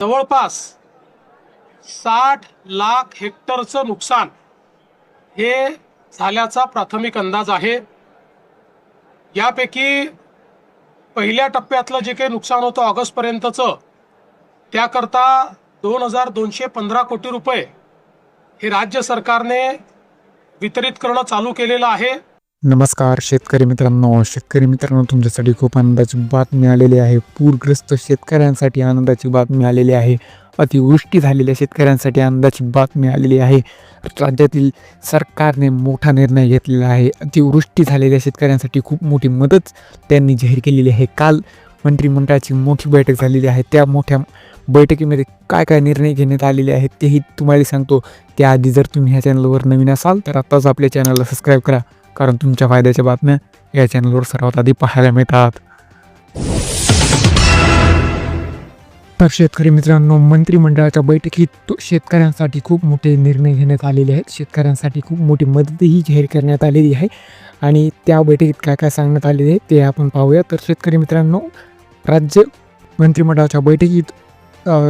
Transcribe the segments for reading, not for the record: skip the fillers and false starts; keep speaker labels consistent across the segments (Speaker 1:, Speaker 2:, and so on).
Speaker 1: जवळपास 60 लाख हेक्टरचं नुकसान हे झाल्याचा प्राथमिक अंदाज आहे। यापैकी पहिल्या टप्प्यातलं जे काही नुकसान होतं ऑगस्टपर्यंतचं त्याकरता 2215 कोटी रुपये हे राज्य सरकारने वितरित करणं चालू केलेलं आहे।
Speaker 2: नमस्कार शेतकरी मित्रांनो, तुमच्यासाठी खूप आनंदाची बातमी आलेली आहे। पूरग्रस्त शेतकऱ्यांसाठी आनंदाची बातमी आलेली आहे। अतिवृष्टी झालेल्या शेतकऱ्यांसाठी आनंदाची बातमी आलेली आहे। राज्यातील सरकारने मोठा निर्णय घेतलेला आहे। अतिवृष्टी झालेल्या शेतकऱ्यांसाठी खूप मोठी मदत त्यांनी जाहीर केलेली आहे। काल मंत्रिमंडळाची मोठी बैठक झालेली आहे। त्या मोठ्या बैठकीमध्ये काय काय निर्णय घेण्यात आलेले आहेत तेही तुम्हाला सांगतो। त्याआधी जर तुम्ही ह्या चॅनलवर नवीन असाल तर आत्ताच आपल्या चॅनलला सबस्क्राईब करा, कारण तुमच्या फायद्याच्या बातम्या या चॅनलवर सर्वात आधी पाहायला मिळतात। तर शेतकरी मित्रांनो, मंत्रिमंडळाच्या बैठकीत शेतकऱ्यांसाठी खूप मोठे निर्णय घेण्यात आलेले आहेत। शेतकऱ्यांसाठी खूप मोठी मदतही जाहीर करण्यात आलेली आहे आणि त्या बैठकीत काय काय सांगण्यात आलेले आहे ते आपण पाहूया। तर शेतकरी मित्रांनो, राज्य मंत्रिमंडळाच्या बैठकीत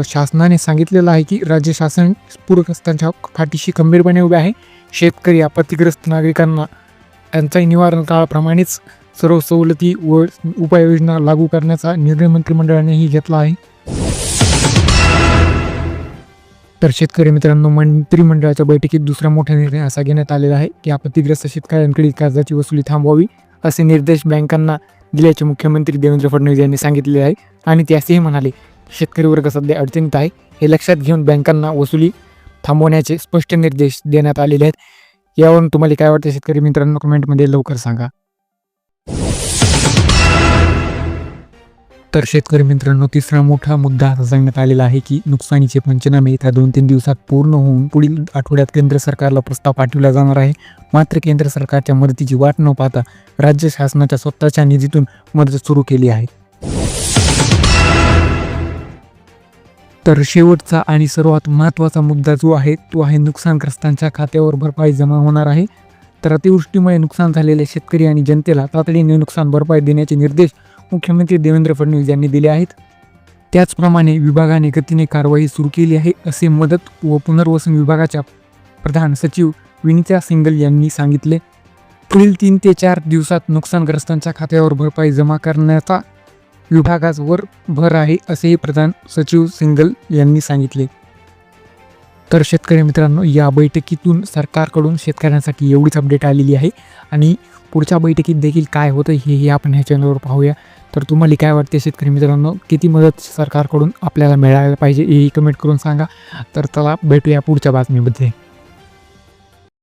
Speaker 2: शासनाने सांगितलेलं आहे की राज्य शासन पूरग्रस्तांच्या पाठीशी खंबीरपणे उभे आहे। शेतकरी आपत्तीग्रस्त नागरिकांना त्यांच्या निवारण काळाप्रमाणेच सर्व सवलती व उपाययोजना लागू करण्याचा निर्णय मंत्रिमंडळानेही घेतला आहे। तर शेतकरी मित्रांनो, मंत्रिमंडळाच्या बैठकीत दुसरा मोठा निर्णय असा घेण्यात आलेला आहे की आपत्तीग्रस्त शेतकऱ्यांकडील कर्जाची वसुली थांबवावी असे निर्देश बँकांना दिल्याचे मुख्यमंत्री देवेंद्र फडणवीस यांनी सांगितले आहे। आणि ते असेही म्हणाले, शेतकरी वर्ग सध्या अडचणीत आहे, हे लक्षात घेऊन बँकांना वसुली थांबवण्याचे स्पष्ट निर्देश देण्यात आलेले आहेत। यावरून तुम्हाला काय वाटतं शेतकरी मित्रांनो, कमेंटमध्ये लवकर सांगा। तर शेतकरी मित्रांनो, तिसरा मोठा मुद्दा असा सांगण्यात आलेला आहे की नुकसानीचे पंचनामे येत्या 2-3 दिवसात पूर्ण होऊन पुढील आठवड्यात केंद्र सरकारला प्रस्ताव पाठवला जाणार आहे। मात्र केंद्र सरकारच्या मदतीची वाट न पाहता राज्य शासनाच्या स्वतःच्या निधीतून मदत सुरू केली आहे। तर शेवटचा आणि सर्वात महत्त्वाचा मुद्दा जो आहे तो आहे नुकसानग्रस्तांच्या खात्यावर भरपाई जमा होणार आहे। तर अतिवृष्टीमुळे नुकसान झालेल्या शेतकरी आणि जनतेला तातडीने नुकसान भरपाई देण्याचे निर्देश मुख्यमंत्री देवेंद्र फडणवीस यांनी दिले आहेत। त्याचप्रमाणे विभागाने गतीने कारवाई सुरू केली आहे, असे मदत व पुनर्वसन विभागाच्या प्रधान सचिव विनीता सिंगल यांनी सांगितले। पुढील 3 ते 4 दिवसात नुकसानग्रस्तांच्या खात्यावर भरपाई जमा करण्याचा विभागावर भर आहे, असेही प्रधान सचिव सिंगल यांनी सांगितले। तर शेतकरी मित्रांनो, या बैठकीतून सरकारकडून शेतकऱ्यांसाठी एवढीच अपडेट आलेली आहे आणि पुढच्या बैठकीत देखील काय होतं हेही आपण ह्या चॅनलवर पाहूया। तर तुम्हाला काय वाटते शेतकरी मित्रांनो, किती मदत सरकारकडून आपल्याला मिळायला पाहिजे हेही कमेंट करून सांगा। तर चला भेटूया पुढच्या बातमीमध्ये।